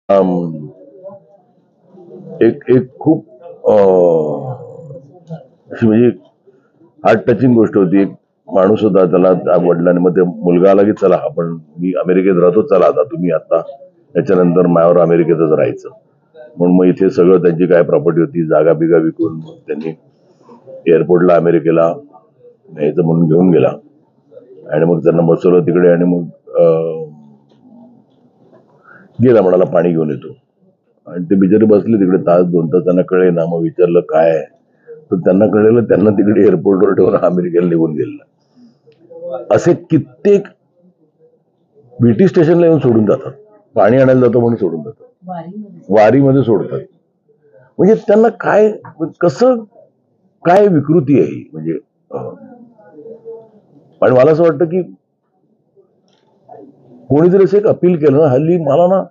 एक एक खूप अशी म्हणजे हार्ट टचिंग गोष्ट होती. एक माणूस होता, त्याला वडिलांनी मग ते मुलगा आला की चला आपण मी अमेरिकेत राहतो, चला आता तुम्ही आता त्याच्यानंतर मायावर अमेरिकेतच राहायचं म्हणून मग इथे सगळं त्यांची काय प्रॉपर्टी होती जागा बिगा विकून मग त्यांनी एअरपोर्टला अमेरिकेला न्यायचं म्हणून घेऊन गेला आणि मग त्यांना बसवलं तिकडे आणि मग गेला, म्हणाला पाणी घेऊन येतो. आणि ते बिचारे बसले तिकडे तास 2 तास, त्यांना कळे ना. मग विचारलं काय आहे, तर त्यांना कळलेलं त्यांना तिकडे एअरपोर्टवर ठेवून अमेरिकेला निघून गेलेला. असे कित्येक बीटी स्टेशनला येऊन सोडून जातात, पाणी आणायला जातो म्हणून सोडून जातात, वारीमध्ये सोडतात. म्हणजे त्यांना काय कसं काय विकृती आहे म्हणजे. आणि मला असं वाटतं की कोणीतरी असं एक अपील केलं ना, हल्ली मला ना